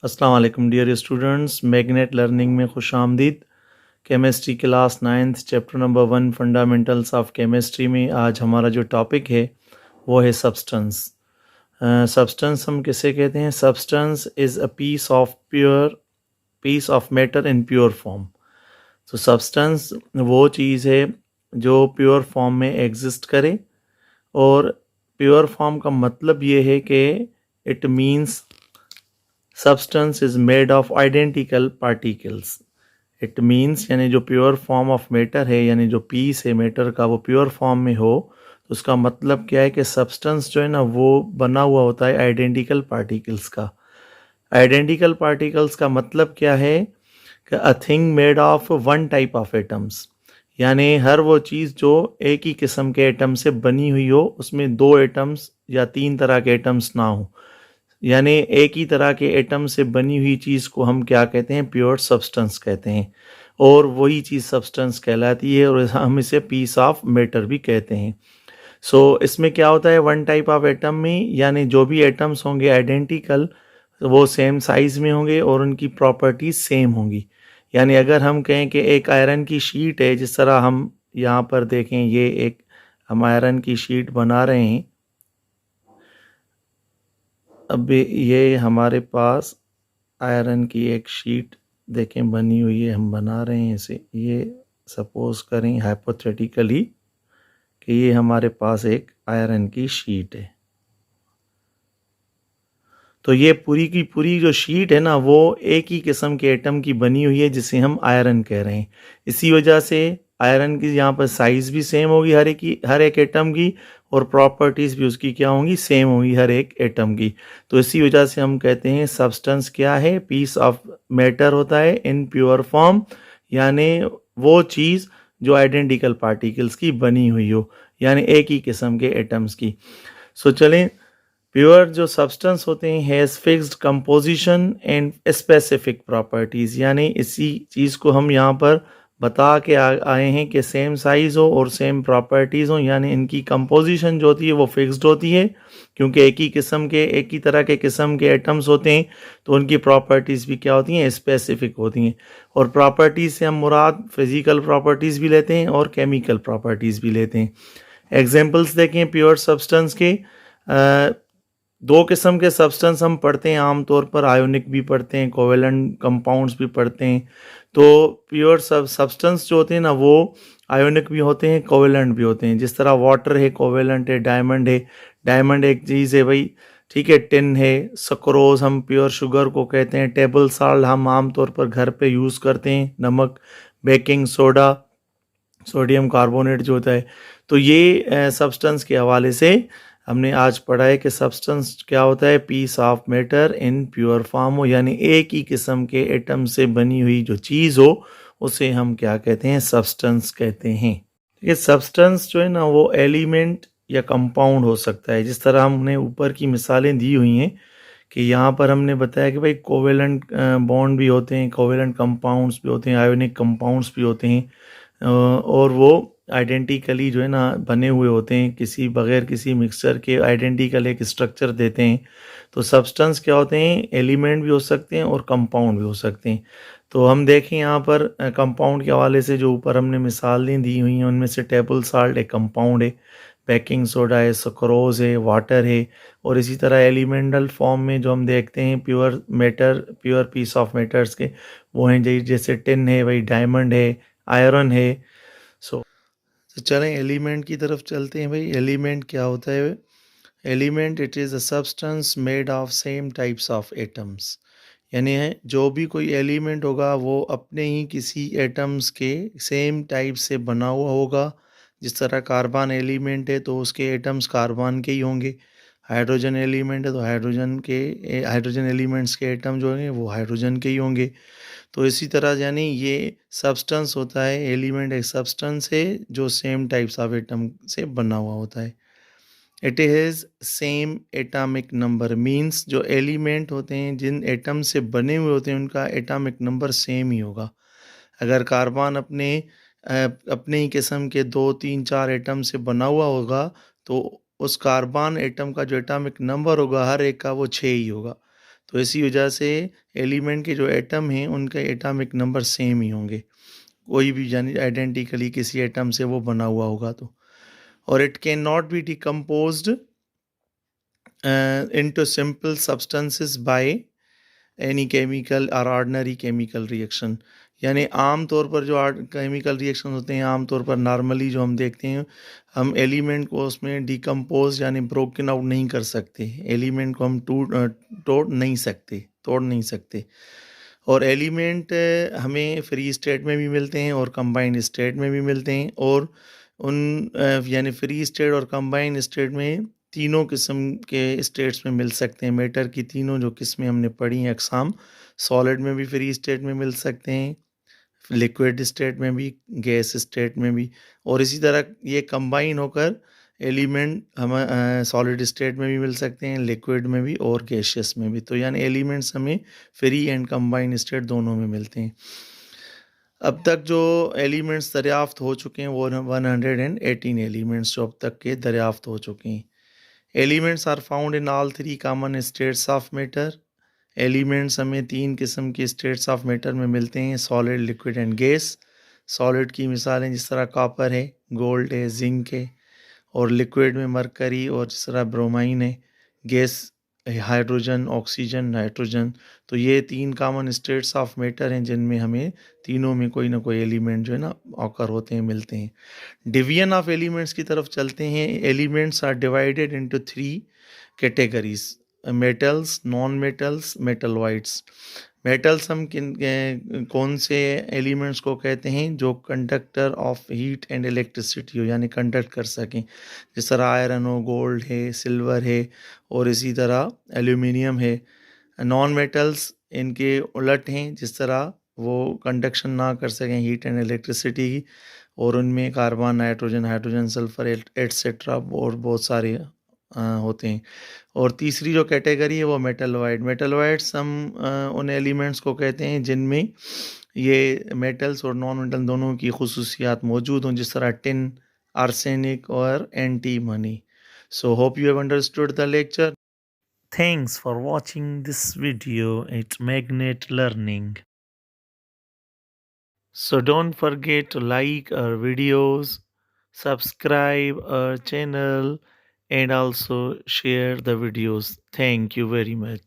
अस्सलाम वालेकुम dear students, magnet learning में खुश आमदीद। Chemistry class 9th chapter number 1 fundamentals of chemistry में आज हमारा जो टॉपिक है वो है सब्सटेंस। सब्सटेंस हम किसे कहते हैं? Substance is a piece of matter in pure form. तो सब्सटेंस वो चीज़ है जो प्योर फॉर्म में एग्जिस्ट करे, और प्योर फॉर्म का मतलब ये है कि it means substance is made of identical particles. It means यानी जो प्योर फॉर्म ऑफ मैटर है, यानी जो पीस है मैटर का वो प्योर फॉर्म में हो, तो उसका मतलब क्या है कि सब्सटेंस जो है ना वो बना हुआ होता है आइडेंटिकल पार्टिकल्स का। आइडेंटिकल पार्टिकल्स का मतलब क्या है कि a thing made of one type of atoms, यानी हर वो चीज़ जो एक ही किस्म के एटम से बनी हुई हो, उसमें दो एटम्स या तीन तरह के एटम्स ना हो, यानी एक ही तरह के एटम से बनी हुई चीज़ को हम क्या कहते हैं? प्योर सब्सटेंस कहते हैं, और वही चीज़ सब्सटेंस कहलाती है, और हम इसे पीस ऑफ मैटर भी कहते हैं। इसमें क्या होता है वन टाइप ऑफ एटम में, यानी जो भी एटम्स होंगे आइडेंटिकल, वो सेम साइज़ में होंगे और उनकी प्रॉपर्टीज सेम होंगी। यानी अगर हम कहें कि एक आयरन की शीट है, जिस तरह हम यहाँ पर देखें, ये एक हम आयरन की शीट बना रहे हैं। अब ये हमारे पास आयरन की एक शीट देखें बनी हुई है, हम बना रहे हैं इसे। ये सपोज करें हाइपोथेटिकली कि ये हमारे पास एक आयरन की शीट है। तो ये पूरी की पूरी जो शीट है ना वो एक ही किस्म के एटम की बनी हुई है, जिसे हम आयरन कह रहे हैं। इसी वजह से आयरन की यहाँ पर साइज़ भी सेम होगी हर एक एटम की, और प्रॉपर्टीज़ भी उसकी क्या होंगी? सेम होंगी हर एक एटम की। तो इसी वजह से हम कहते हैं सब्सटेंस क्या है? पीस ऑफ मैटर होता है इन प्योर फॉर्म, यानी वो चीज़ जो आइडेंटिकल पार्टिकल्स की बनी हुई हो, यानी एक ही किस्म के एटम्स की। चलें, प्योर जो सब्सटेंस होते हैं has fixed composition and specific properties, यानी इसी चीज़ को हम यहाँ पर बता के आए हैं कि सेम साइज़ हो और सेम प्रॉपर्टीज़ हो, यानी इनकी कंपोजिशन जो होती है वो फिक्स्ड होती है, क्योंकि एक ही तरह के किस्म के एटम्स होते हैं, तो उनकी प्रॉपर्टीज़ भी क्या होती हैं? स्पेसिफिक होती हैं। और प्रॉपर्टीज़ से हम मुराद फिज़िकल प्रॉपर्टीज़ भी लेते हैं और केमिकल प्रॉपर्टीज़ भी लेते हैं। एग्जाम्पल्स देखें प्योर सब्सटेंस के। दो किस्म के सब्सटेंस हम पढ़ते हैं आमतौर पर, आयोनिक भी पढ़ते हैं, कोवेलेंट कंपाउंड्स भी पढ़ते हैं। तो प्योर सब्सटेंस जो होते हैं ना वो आयोनिक भी होते हैं, कोवेलेंट भी होते हैं। जिस तरह वाटर है कोवेलेंट है, डायमंड है, डायमंड एक चीज़ है भाई, ठीक है। टिन है, सक्रोज हम प्योर शुगर को कहते हैं, टेबल साल्ट हम आमतौर पर घर पे यूज़ करते हैं, नमक, बेकिंग सोडा, सोडियम कार्बोनेट जो होता है। तो ये सब्सटेंस के हवाले से हमने आज पढ़ा है कि सब्सटेंस क्या होता है? Piece of matter in pure form हो, यानी एक ही किस्म के एटम से बनी हुई जो चीज़ हो उसे हम क्या कहते हैं? सब्सटेंस कहते हैं। ये सब्सटेंस जो है ना वो एलिमेंट या कंपाउंड हो सकता है। जिस तरह हमने ऊपर की मिसालें दी हुई हैं कि यहाँ पर हमने बताया कि भाई कोवेलेंट बॉन्ड भी होते हैं, कोवेलेंट कंपाउंड्स भी होते हैं, आयोनिक कंपाउंड्स भी होते हैं, और वो आइडेंटिकली जो है ना बने हुए होते हैं, किसी बगैर किसी मिक्सचर के आइडेंटिकल एक स्ट्रक्चर देते हैं। तो सब्सटेंस क्या होते हैं? एलिमेंट भी हो सकते हैं और कंपाउंड भी हो सकते हैं। तो हम देखें यहाँ पर कंपाउंड के हवाले से जो ऊपर हमने मिसालें दी हुई हैं, उनमें से टेबल साल्ट एक कंपाउंड है, बेकिंग सोडा है, सक्रोज है, वाटर है। और इसी तरह एलिमेंटल फॉर्म में जो हम देखते हैं pure matter, pure piece of matters के, वो हैं जैसे टिन है, वही डायमंड है, आयरन है। तो चलें एलिमेंट की तरफ चलते हैं। भाई एलिमेंट क्या होता है? Element it is a substance made of same types of atoms, यानी है जो भी कोई एलिमेंट होगा वो अपने ही किसी एटम्स के सेम टाइप से बना हुआ होगा। जिस तरह कार्बन एलिमेंट है तो उसके एटम्स कार्बन के ही होंगे, हाइड्रोजन एलिमेंट है तो हाइड्रोजन एलिमेंट्स के एटम जो होंगे वो हाइड्रोजन के ही होंगे। तो इसी तरह यानी ये सब्सटेंस होता है, एलिमेंट एक सब्सटेंस है जो सेम टाइप्स ऑफ एटम से बना हुआ होता है। It is same atomic number, means जो एलिमेंट होते हैं जिन एटम से बने हुए होते हैं उनका एटॉमिक नंबर सेम ही होगा। अगर कार्बन अपने ही किस्म के 2 3 4 एटम से बना हुआ होगा, तो उस कार्बन एटम का जो एटॉमिक नंबर होगा हर एक का वो 6 ही होगा। तो इसी वजह से एलिमेंट के जो एटम हैं उनके एटॉमिक नंबर सेम ही होंगे, कोई भी यानी आइडेंटिकली किसी एटम से वो बना हुआ होगा तो। और it can not be decomposed into simple substances by any chemical or ordinary chemical reaction। यानी आम तौर पर जो केमिकल रिएक्शन होते हैं, आम तौर पर नॉर्मली जो हम देखते हैं, हम एलिमेंट को उसमें डिकम्पोज यानी ब्रोकन आउट नहीं कर सकते, एलिमेंट को हम तोड़ नहीं सकते। और एलिमेंट हमें फ्री स्टेट में भी मिलते हैं और कंबाइंड स्टेट में भी मिलते हैं। और उन यानी फ्री स्टेट और कंबाइंड स्टेट में तीनों किस्म के स्टेट्स में मिल सकते हैं। मैटर की तीनों जो किस्में हमने पढ़ी हैं अक़साम, सॉलिड में भी फ्री स्टेट में मिल सकते हैं, लिक्विड स्टेट में भी, गैस स्टेट में भी, और इसी तरह ये कंबाइन होकर एलिमेंट हम सॉलिड स्टेट में भी मिल सकते हैं, लिक्विड में भी और गैशियस में भी। तो यानी एलिमेंट्स हमें फ्री एंड कंबाइन स्टेट दोनों में मिलते हैं। अब तक जो एलिमेंट्स दरियाफ्त हो चुके हैं वो 118 एलिमेंट्स जो अब तक के दरियाफ्त हो चुके हैं। Elements are found in all 3 common states of matter. Elements हमें 3 किस्म के स्टेट्स ऑफ मैटर में मिलते हैं, solid, liquid and gas. Solid की मिसालें जिस तरह कॉपर है, गोल्ड है, जिंक है, और लिक्विड में मरकरी और जिस तरह ब्रोमाइन है। Gas hydrogen, oxygen, nitrogen. तो ये 3 कॉमन स्टेट्स ऑफ मैटर हैं जिनमें हमें तीनों में कोई ना कोई एलिमेंट जो है ना ऑकर होते हैं, मिलते हैं। डिवीजन ऑफ एलिमेंट्स की तरफ चलते हैं। Elements are divided into 3 categories, metals, non metals, metalloids. Metals हम कौन से एलिमेंट्स को कहते हैं? जो conductor of heat and electricity हो, यानी कंडक्ट कर सकें, जिस तरह आयरन हो, गोल्ड है, सिल्वर है, और इसी तरह एल्यूमिनियम है। नॉन मेटल्स इनके उलट हैं, जिस तरह वो कंडक्शन ना कर सकें हीट एंड इलेक्ट्रिसिटी की, और उनमें carbon, nitrogen, hydrogen, sulphur etcetera और बहुत सारे होते हैं। और तीसरी जो कैटेगरी है वो मेटलॉइड। मेटलॉइड्स हम उन एलिमेंट्स को कहते हैं जिनमें ये मेटल्स और नॉन मेटल दोनों की खुसूसियात मौजूद हों, जिस तरह टिन, आर्सेनिक और antimony. So hope you have understood the lecture. Thanks for watching this video at Magnet Learning. So don't forget to like our videos, subscribe our channel, and also share the videos. Thank you very much.